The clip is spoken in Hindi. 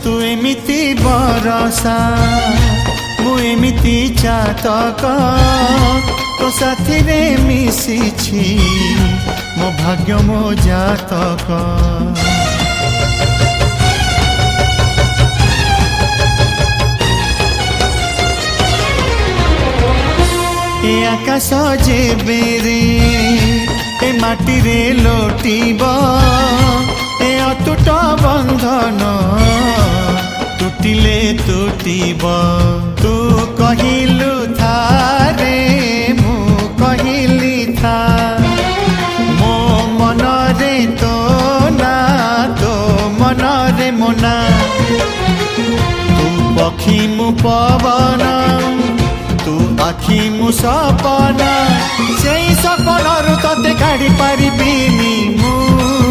तू एमिति बरसा मु एमिति चातक तो साथी रे मिशिछि मो भाग्य मो जातक ए आकाश जेबे रे ए माटी रे लोटिब ए अतुट बंधन टूटिले टूटिब तू कहिलु थारे मु कहिली था मो मन रे तो ना तो मन रे मोना तू पक्षी मु पवन तू आखि मु सपना से सपन तते काढ़ी पारिबिनी मु।